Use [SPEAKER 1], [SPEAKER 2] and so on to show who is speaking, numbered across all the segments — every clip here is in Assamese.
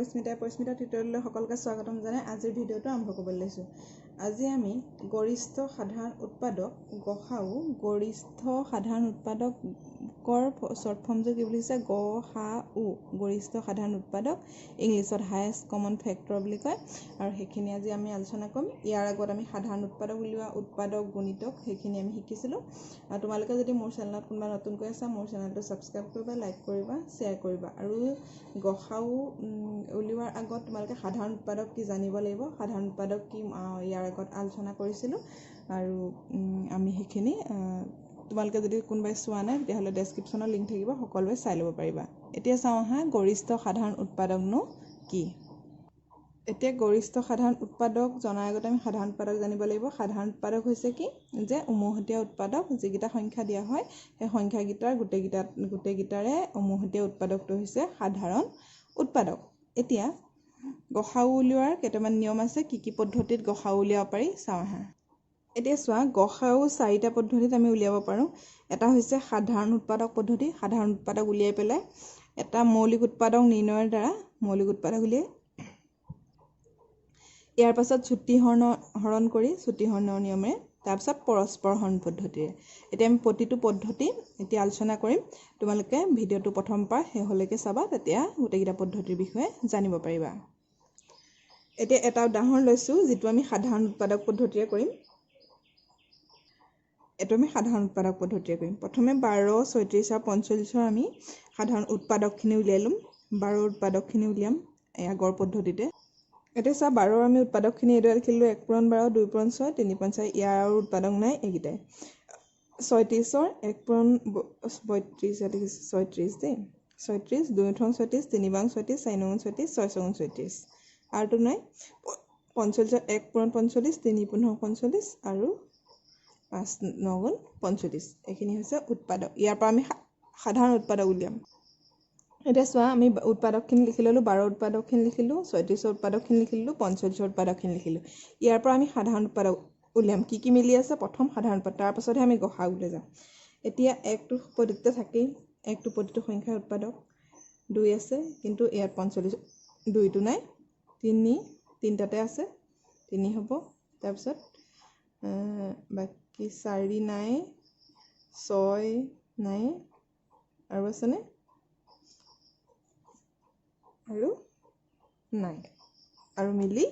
[SPEAKER 1] পৰিস্মিতা টিউটৰিয়েললৈ সকলোকে স্বাগতম জনাই আজিৰ ভিডিঅ'টো আৰম্ভ কৰিবলৈ লৈছোঁ। আজি আমি গৰিষ্ঠ সাধাৰণ উৎপাদক গসাউ গৰিষ্ঠ সাধাৰণ উৎপাদকৰ শ্বৰ্ট ফৰ্মটো কি বুলি কৈছে গসাউ গৰিষ্ঠ সাধাৰণ উৎপাদক ইংলিছত হায়েষ্ট কমন ফেক্টৰ বুলি কয় আৰু সেইখিনি আজি আমি আলোচনা কৰিম। ইয়াৰ আগত আমি সাধাৰণ উৎপাদক উলিওৱা উৎপাদক গুণিতক সেইখিনি আমি শিকিছিলোঁ। আৰু তোমালোকে যদি মোৰ চেনেলত কোনোবা নতুনকৈ আছা মোৰ চেনেলটো ছাবস্ক্ৰাইব কৰিবা, লাইক কৰিবা, শ্বেয়াৰ কৰিবা। আৰু গসাউ উলিওৱাৰ আগত তোমালোকে সাধাৰণ উৎপাদক কি জানিব লাগিব, সাধাৰণ উৎপাদক কি ইয়াৰ আগত আলোচনা কৰিছিলোঁ আৰু আমি সেইখিনি তোমালোকে যদি কোনোবাই চোৱা নাই তেতিয়াহ'লে ডেছক্ৰিপশ্যনৰ লিংক থাকিব, সকলোৱে চাই ল'ব পাৰিবা। এতিয়া চাওঁ আহা গৰিষ্ঠ সাধাৰণ উৎপাদকনো কি। এতিয়া গৰিষ্ঠ সাধাৰণ উৎপাদক জনাৰ আগতে আমি সাধাৰণ উৎপাদক জানিব লাগিব। সাধাৰণ উৎপাদক হৈছে কি যে উমৈহতীয়া উৎপাদক যিকেইটা সংখ্যা দিয়া হয় সেই সংখ্যাকেইটাৰ গোটেইকেইটাৰে উমৈহতীয়া উৎপাদকটো হৈছে সাধাৰণ উৎপাদক। এতিয়া গসাউ উলিওৱাৰ কেইটামান নিয়ম আছে, কি পদ্ধতিত গসাউ উলিয়াব পাৰি চাওঁ আহা। এতিয়া চোৱা গসাউ 4টা পদ্ধতিত আমি উলিয়াব পাৰোঁ। এটা হৈছে সাধাৰণ উৎপাদক পদ্ধতি, সাধাৰণ উৎপাদক উলিয়াই পেলাই এটা মৌলিক উৎপাদক নিৰ্ণয়ৰ দ্বাৰা মৌলিক উৎপাদক উলিয়াই ইয়াৰ পাছত ছুটি হৰণ কৰি ছুটি হৰণৰ নিয়মেৰে তাৰপিছত পৰস্পৰ হৰণ পদ্ধতিৰে। এতিয়া আমি প্ৰতিটো পদ্ধতি এতিয়া আলোচনা কৰিম। তোমালোকে ভিডিঅ'টো প্ৰথম পৰা শেষলৈকে চাবা, তেতিয়া গোটেইকেইটা পদ্ধতিৰ বিষয়ে জানিব পাৰিবা। এতিয়া এটা উদাহৰণ লৈছোঁ যিটো আমি সাধাৰণ উৎপাদক পদ্ধতিৰে কৰিম। এইটো আমি সাধাৰণ উৎপাদক পদ্ধতিৰে কৰিম। প্ৰথমে 12, 36 আৰু 45 আমি সাধাৰণ উৎপাদকখিনি উলিয়াই ল'ম। 12 উৎপাদকখিনি উলিয়াম আগৰ পদ্ধতিতে। এতিয়া চোৱা 12 আমি উৎপাদকখিনি এইদৰে লিখিলোঁ 1 পূৰণ 12, 2 পূৰণ 6, 3 পূৰণ 4, ইয়াৰ আৰু উৎপাদক নাই এইকেইটাই। 36ৰ 1 পূৰণ 32 লিখিছোঁ 36 দেই, 36, 2 × 36, 3 × 36, 4 × 36, 6 × 36, আৰুটো নাই। 45ৰ 1 পূৰণ 45, 3 × 45 আৰু 5 × 45, এইখিনি হৈছে উৎপাদক। ইয়াৰ পৰা আমি সাধাৰণ উৎপাদক উলিয়াম। এতিয়া চোৱা আমি উৎপাদকখিনি লিখি ল'লোঁ, 12 উৎপাদকখিনি লিখিলোঁ, 36 উৎপাদকখিনি লিখিলোঁ, 45 উৎপাদকখিনি লিখিলোঁ। ইয়াৰ পৰা আমি সাধাৰণ উৎপাদক উলিয়াম। কি মিলি আছে প্ৰথম সাধাৰণ উৎপাদক, তাৰপাছতহে আমি গসাউলৈ যাম। এতিয়া 1টো পদ্ধতিতে থাকেই, 1টো প্ৰতিটো সংখ্যাৰ উৎপাদক, 2 আছে কিন্তু ইয়াত 45 2টো নাই, 3টাতে আছে 3 হ'ব। তাৰপিছত বাকী 4 নাই, 6 নাই আৰু আছেনে আৰু নাই আৰু মিলি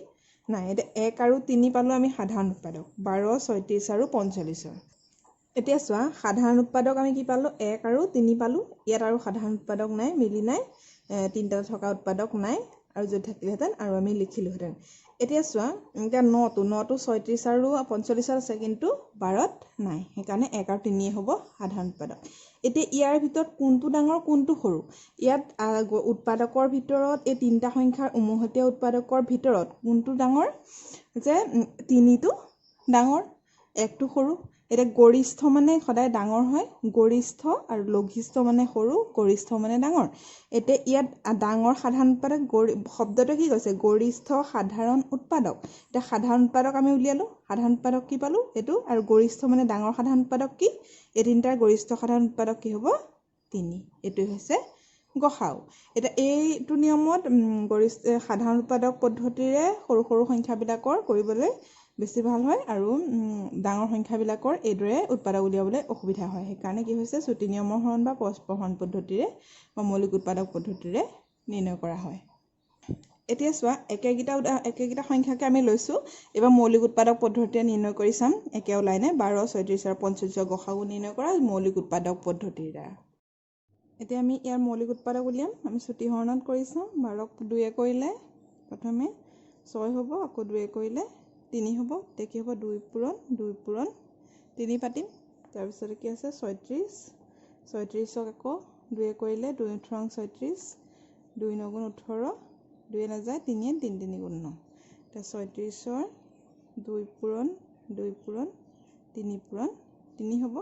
[SPEAKER 1] নাই। এতিয়া 1 আৰু 3 পালোঁ আমি সাধাৰণ উৎপাদক 12, 36 আৰু 45ৰ। এতিয়া চোৱা সাধাৰণ উৎপাদক আমি কি পালোঁ 1 আৰু 3 পালোঁ। ইয়াত আৰু সাধাৰণ উৎপাদক নাই, মিলি নাই, 3টাত থকা উৎপাদক নাই আৰু যদি থাকিলেহেঁতেন আৰু আমি লিখিলোহেঁতেন। এতিয়া চোৱা এতিয়া 9টো 36 আৰু 45ত আছে কিন্তু 12ত নাই, সেইকাৰণে 1 আৰু 3 হ'ব সাধাৰণ উৎপাদক। এতিয়া ইয়াৰ ভিতৰত কোনটো ডাঙৰ কোনটো সৰু, ইয়াত উৎপাদকৰ ভিতৰত এই 3টা সংখ্যাৰ উমৈহতীয়া উৎপাদকৰ ভিতৰত কোনটো ডাঙৰ যে 3টো ডাঙৰ 1টো সৰু। এতিয়া গৰিষ্ঠ মানে সদায় ডাঙৰ হয়, গৰিষ্ঠ আৰু লঘিষ্ঠ মানে সৰু, গৰিষ্ঠ মানে ডাঙৰ। এতিয়া ইয়াত ডাঙৰ সাধাৰণ উৎপাদক শব্দটোৱে কি কৈছে গৰিষ্ঠ সাধাৰণ উৎপাদক। এতিয়া সাধাৰণ উৎপাদক আমি উলিয়ালোঁ, সাধাৰণ উৎপাদক কি পালোঁ এইটো, আৰু গৰিষ্ঠ মানে ডাঙৰ সাধাৰণ উৎপাদক কি, এই 3টাৰ গৰিষ্ঠ সাধাৰণ উৎপাদক কি হ'ব 3। এইটোৱে হৈছে গসাউ। এতিয়া এইটো নিয়মত সাধাৰণ উৎপাদক পদ্ধতিৰে সৰু সৰু সংখ্যাবিলাকৰ কৰিবলৈ বেছি ভাল হয় আৰু ডাঙৰ সংখ্যাবিলাকৰ এইদৰে উৎপাদক উলিয়াবলৈ অসুবিধা হয়। সেইকাৰণে কি হৈছে ছুটি নিয়মৰ হৰণ বা পৰস্পৰ হৰণ পদ্ধতিৰে বা মৌলিক উৎপাদক পদ্ধতিৰে নিৰ্ণয় কৰা হয়। এতিয়া চোৱা একেকেইটা সংখ্যাকে আমি লৈছোঁ, এইবাৰ মৌলিক উৎপাদক পদ্ধতিৰে নিৰ্ণয় কৰি চাম। একে ওলাই নে 12, 36 আৰু 45ৰ গসাউ নিৰ্ণয় কৰা মৌলিক উৎপাদক পদ্ধতিৰ দ্বাৰা। এতিয়া আমি ইয়াৰ মৌলিক উৎপাদক উলিয়াম। আমি ছুটি হৰণত কৰি চাওঁ। 12ক 2 কৰিলে প্ৰথমে 6 হ'ব, আকৌ 2 কৰিলে 3 হ'ব। এতিয়া কি হ'ব 2 পূৰণ 3 পাতিম। তাৰপিছতে কি আছে 36ক আকৌ 2 কৰিলে 2 × 36, 2 × 9 = 18, 2 নাযায় 3 × 3 = 9। এতিয়া 36ৰ 2 পূৰণ 3 পূৰণ 3 হ'ব।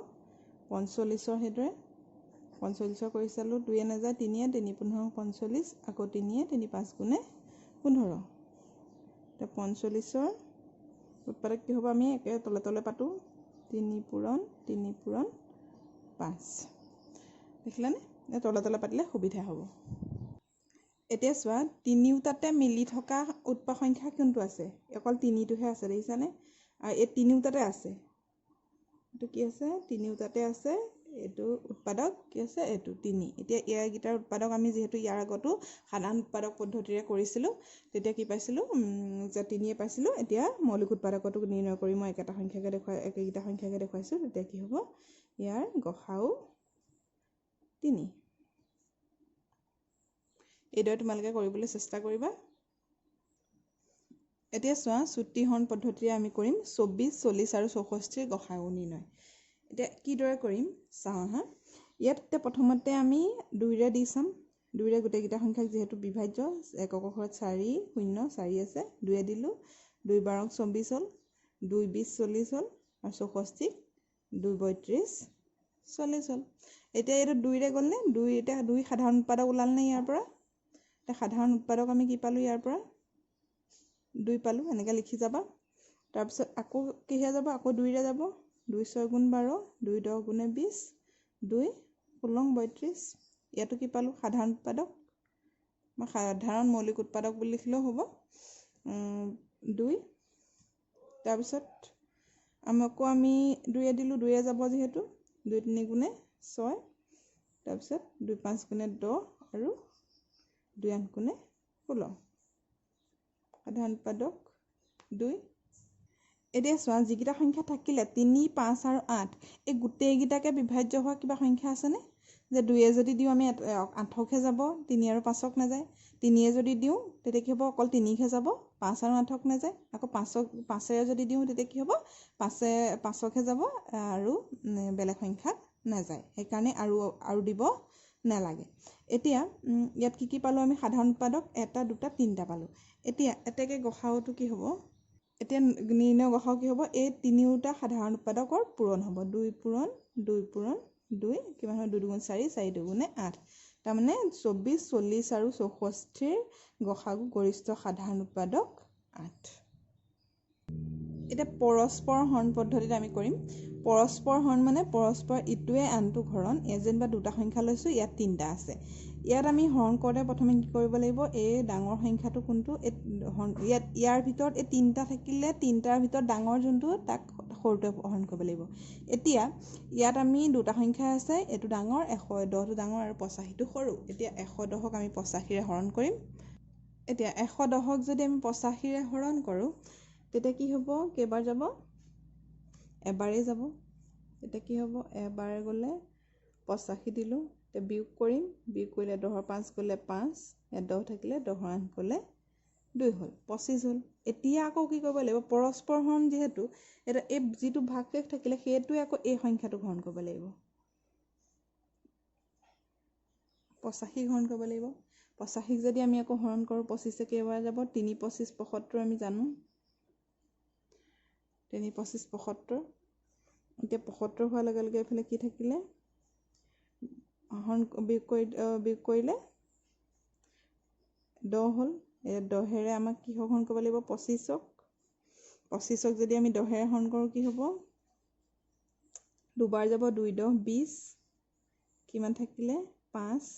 [SPEAKER 1] 45ৰ সেইদৰে 45ৰ কৰি চালোঁ 2 নাযায় 3 × 3 = 45, আকৌ 3 × 3 = 5 × 15। এতিয়া 45ৰ উৎপাদক কি হ'ব আমি একে তলে তলে পাতোঁ 3 পূৰণ 5। দেখিলানে তলে তলে পাতিলে সুবিধা হ'ব। এতিয়া চোৱা তিনিওটাতে মিলি থকা উৎপাদক সংখ্যা কোনটো আছে অকল তিনিটোহে আছে দেখিছানে আৰু এই তিনিওটাতে আছে এইটো কি আছে তিনিওটাতে আছে এইটো উৎপাদক কি আছে এইটো তিনি এতিয়া ইয়াৰ উৎপাদক আমি যেহেতু ইয়াৰ আগতো সাধাৰণ উৎপাদক পদ্ধতিৰে কৰিছিলোঁ তেতিয়া কি পাইছিলোঁ যে তিনিয়ে পাইছিলোঁ এতিয়া মৌলিক উৎপাদকটো নিৰ্ণয় কৰি মই একেটা সংখ্যাকে দেখুৱাইছোঁ তেতিয়া কি হ'ব ইয়াৰ গসাউ 3 এইদৰে তোমালোকে কৰিবলৈ চেষ্টা কৰিবা এতিয়া চোৱা চুটি হৰণ পদ্ধতিৰে আমি কৰিম 24 40 আৰু 64 গসাউ নিৰ্ণয় এতিয়া কিদৰে কৰিম চাওঁ হা ইয়াত প্ৰথমতে আমি 2ৰে দি চাম 2ৰে গোটেইকেইটা সংখ্যাক যিহেতু বিভাজ্য একক ঘৰত 4 0 4 আছে 2 দিলোঁ 2 12 24 হ'ল 2 20 40 হ'ল আৰু 64 2 32 40 হ'ল এতিয়া এইটো 2ৰে গ'ল নে 2 এতিয়া 2 সাধাৰণ উৎপাদক ওলাল নে ইয়াৰ পৰা এটা সাধাৰণ উৎপাদক আমি কি পালোঁ ইয়াৰ পৰা 2 পালোঁ এনেকৈ লিখি যাবা তাৰপিছত আকৌ কিহে যাব আকৌ 2ৰে যাব 2 6 গুণ 12 2 10 গুণে 20 2 16 32 ইয়াতো কি পালোঁ সাধাৰণ উৎপাদক মই সাধাৰণ মৌলিক উৎপাদক বুলি লিখিলেও হ'ব 2 তাৰপিছত আমি 2ৰে দিলোঁ 2ৰে যাব যিহেতু 2 3 গুণে 6 তাৰপিছত 2 5 গুণে 10 আৰু 2 8 গুণে 16 সাধাৰণ উৎপাদক 2 এতিয়া চোৱা যিকেইটা সংখ্যা থাকিলে 3 5 আৰু 8 এই গোটেইকেইটাকে বিভাজ্য হোৱা কিবা সংখ্যা আছেনে যে 2য়ে যদি দিওঁ আমি 8কে যাব 3 আৰু 5ক নাযায় 3য়ে যদি দিওঁ তেতিয়া কি হ'ব অকল 3কে যাব 5 আৰু 8ক নাযায় আকৌ 5ৰে যদি দিওঁ তেতিয়া কি হ'ব 5কে যাব আৰু বেলেগ সংখ্যা নাযায় সেইকাৰণে আৰু দিব নালাগে এতিয়া ইয়াত কি পালোঁ আমি সাধাৰণ উৎপাদক 1 2 3টা পালোঁ এতিয়া এতেকে গসাউটো কি হ'ব এতিয়া নিৰ্ণয় গসাউ কি হ'ব এই তিনিওটা সাধাৰণ উৎপাদকৰ পূৰণ হ'ব 2 পূৰণ 2 পূৰণ 2 কিমান হয় 2 দুগুণ 4 4 দুগুণে 8 তাৰমানে 24 40 আৰু 64 গসাগু গৰিষ্ঠ সাধাৰণ উৎপাদক 8 এতিয়া পৰস্পৰ হৰণ পদ্ধতিত আমি কৰিম পৰস্পৰ হৰণ মানে পৰস্পৰ ইটোৱে আনটো হৰণ যেনিবা দুটা সংখ্যা লৈছোঁ ইয়াত 3টা আছে ইয়াত আমি হৰণ কৰোঁতে প্ৰথমে কি কৰিব লাগিব এই ডাঙৰ সংখ্যাটো কোনটো ইয়াৰ ভিতৰত এই 3টা থাকিলে 3টাৰ ভিতৰত ডাঙৰ যোনটো তাক সৰুটোৱে হৰণ কৰিব লাগিব এতিয়া ইয়াত আমি দুটা সংখ্যা আছে এইটো ডাঙৰ 110টো ডাঙৰ আৰু 85টো সৰু এতিয়া 110ক আমি 85ৰে হৰণ কৰিম এতিয়া 110ক যদি আমি 85ৰে হৰণ কৰোঁ তেতিয়া কি হ'ব কেইবাৰ যাব এবাৰেই যাব তেতিয়া কি হ'ব এবাৰ গ'লে 85 দিলোঁ এতিয়া বিয়োগ কৰিম বিয়োগ কৰিলে 10ৰ 5 গ'লে 5 ইয়াত 10 থাকিলে 10ৰ 8 গ'লে 2 হ'ল 25 হ'ল এতিয়া আকৌ কি কৰিব লাগিব পৰস্পৰ হৰণ যিহেতু এটা এই যিটো ভাগশেষ থাকিলে সেইটোৱে আকৌ এই সংখ্যাটো হৰণ কৰিব লাগিব 85 হৰণ কৰিব লাগিব 85 যদি আমি আকৌ হৰণ কৰোঁ 25 কেইবাৰ যাব 3 25 75 আমি জানো 3 25 75 এতিয়া 75 হোৱাৰ লগে লগে এইফালে কি থাকিলে হৰণ বিয়োগ কৰিলে 10 হ'ল 10ৰে আমাক কি হৰণ কৰিব লাগিব 25ক যদি আমি 10ৰে হৰণ কৰোঁ কি হ'ব দুবাৰ যাব 2 10 20 কিমান থাকিলে 5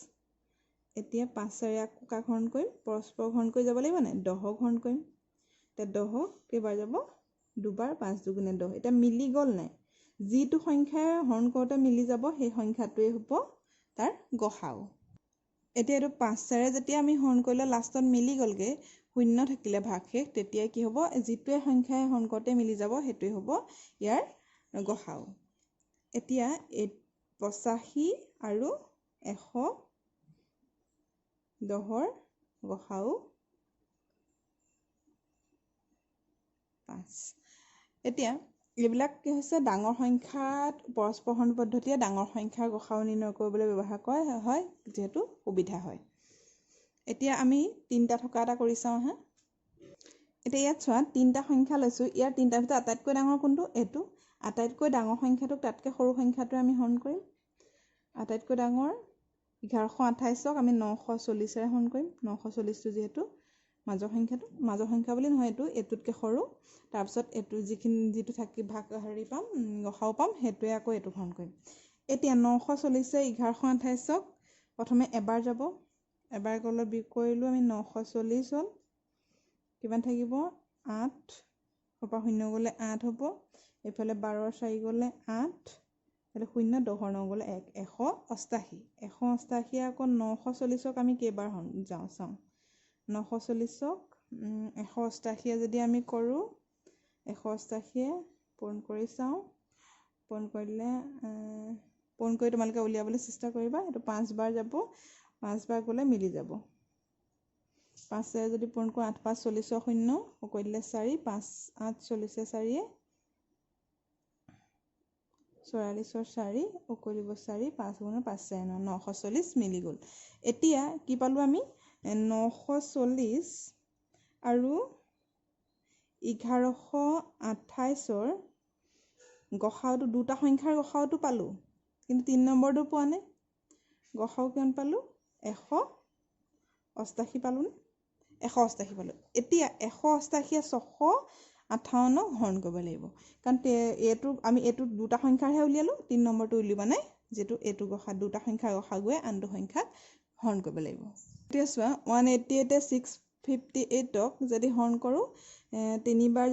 [SPEAKER 1] এতিয়া 5ৰে আকৌ কাক হৰণ কৰিম পৰস্পৰ হৰণ কৰি যাব লাগিব নাই 10ক হৰণ কৰিম এতিয়া 10ক কেইবাৰ যাব দুবাৰ 5 দুগুণে 10 এতিয়া মিলি গ'ল নাই যিটো সংখ্যাই হৰণ কৰোঁতে মিলি যাব সেই সংখ্যাটোৱে হ'ব তাৰ গসাউ এতিয়া এইটো 5ৰে যেতিয়া আমি হৰণ কৰিলে লাষ্টত মিলি গ'লগৈ 0 থাকিলে ভাগশেষ তেতিয়া কি হ'ব যিটোৱে সংখ্যাই হৰণ কৰোঁতে মিলি যাব সেইটোৱে হ'ব ইয়াৰ গসাউ এতিয়া 85 আৰু 110ৰ গসাউ 5 এতিয়া এইবিলাক কি হৈছে ডাঙৰ সংখ্যাত পৰস্পৰ হৰণ পদ্ধতিয়ে ডাঙৰ সংখ্যাৰ গসাউ নিৰ্ণয় কৰিবলৈ ব্যৱহাৰ কৰা হয় যিহেতু সুবিধা হয় এতিয়া আমি 3টা থকা এটা কৰি চাওঁ হা এতিয়া ইয়াত চোৱা 3টা সংখ্যা লৈছোঁ ইয়াৰ 3টাৰ ভিতৰত আটাইতকৈ ডাঙৰ কোনটো এইটো আটাইতকৈ ডাঙৰ সংখ্যাটোক তাতকৈ সৰু সংখ্যাটোৱে আমি হৰণ কৰিম আটাইতকৈ ডাঙৰ 1128ক আমি 940ৰে হৰণ কৰিম 940টো যিহেতু মাজৰ সংখ্যা বুলি নহয় এইটোতকৈ সৰু তাৰপিছত এইটো যিটো থাকি ভাগ পাম গসাউ পাম সেইটোৱে আকৌ এইটো হৰণ কৰিম এতিয়া 940ৰে 1128ক প্ৰথমে এবাৰ যাব এবাৰ গ'লে বিয়োগ কৰিলোঁ আমি 940 হ'ল কিমান থাকিব 8 পৰা 0 গ'লে 8 হ'ব এইফালে 12 4 গ'লে 8 এইফালে 0 10 9 গ'লে 1 188 আকৌ 940ক আমি কেইবাৰ যাওঁ চাওঁ 940ক 188 যদি আমি কৰোঁ 188 পূৰণ কৰি চাওঁ পূৰণ কৰিলে পূৰণ কৰি তোমালোকে উলিয়াবলৈ চেষ্টা কৰিবা এইটো 5 বাৰ যাব 5 বাৰ গ'লে মিলি যাব 5 যদি পূৰণ কৰোঁ 8 5 40 0 কৰি দিলে 4 5 8 40 4 44 4 কৰি দিব 4 5 গুণ 5 4 940 মিলি গ'ল এতিয়া কি পালোঁ আমি 940 আৰু 1128ৰ গসাউটো দুটা সংখ্যাৰ গসাউটো পালোঁ কিন্তু 3 নম্বৰটো পোৱা নাই গসাউ কিমান পালোঁ 188 পালোঁ নে 188 পালোঁ এতিয়া 188 658 হৰণ কৰিব লাগিব কাৰণ এইটো আমি এইটো দুটা সংখ্যাৰহে উলিয়ালোঁ 3 নম্বৰটো উলিওৱা নাই যেটো এইটো গসা দুটা সংখ্যাৰ গসাগুৱে আনটো সংখ্যাক হৰণ কৰিব লাগিব এতিয়া চোৱা 188 658ক যদি হৰণ কৰোঁ তিনিবাৰ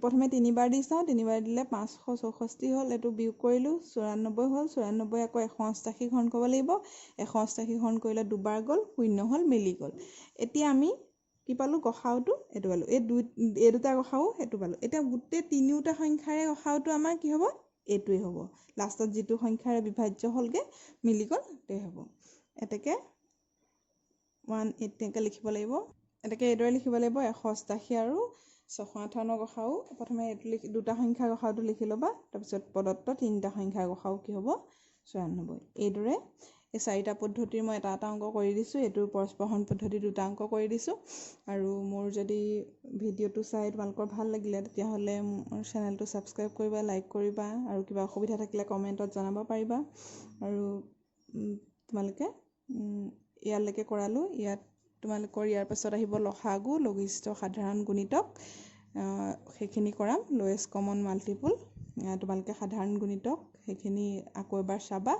[SPEAKER 1] প্ৰথমে তিনিবাৰ দি চাওঁ তিনিবাৰ দিলে 564 হ'ল এইটো বিয়োগ কৰিলোঁ 94 হ'ল 94 আকৌ 188 হৰণ কৰিব লাগিব 188 হৰণ কৰিলে দুবাৰ গ'ল 0 হ'ল মিলি গ'ল এতিয়া আমি কি পালোঁ গসাউটো এইটো পালোঁ এই দুটা গসাউ সেইটো পালোঁ এতিয়া গোটেই তিনিওটা সংখ্যাৰে গসাউটো আমাৰ কি হ'ব এইটোৱে হ'ব লাষ্টত যিটো সংখ্যাৰে বিভাজ্য হ'লগে মিলি গ'ল তে হ'ব এতেকে 180 কে লিখিব লাগিব এতেকে এইদৰে লিখিব লাগিব 188 আৰু 658 গসাউ প্ৰথমে এইটো দুটা সংখ্যাৰ গসাউটো লিখি ল'বা তাৰপিছত প্ৰদত্ত তিনিটা সংখ্যাৰ গসাউ কি হ'ব 96 এইদৰে এই চাৰিটা পদ্ধতিৰ মই এটা অংক কৰি দিছোঁ এইটো পৰস্পৰহৰণ পদ্ধতি দুটা অংক কৰি দিছোঁ আৰু মোৰ যদি ভিডিঅ'টো চাই তোমালোকৰ ভাল লাগিলে তেতিয়াহ'লে মোৰ চেনেলটো ছাবস্ক্ৰাইব কৰিবা লাইক কৰিবা আৰু কিবা অসুবিধা থাকিলে কমেণ্টত জনাব পাৰিবা আৰু তোমালোকে ইয়ালৈকে কৰালোঁ ইয়াত তোমালোকৰ ইয়াৰ পাছত আহিব লসাগু লঘিষ্ঠ সাধাৰণ গুণিতক সেইখিনি কৰাম লোৱেষ্ট কমন মাল্টিপুল তোমালোকে সাধাৰণ গুণিতক সেইখিনি আকৌ এবাৰ চাবা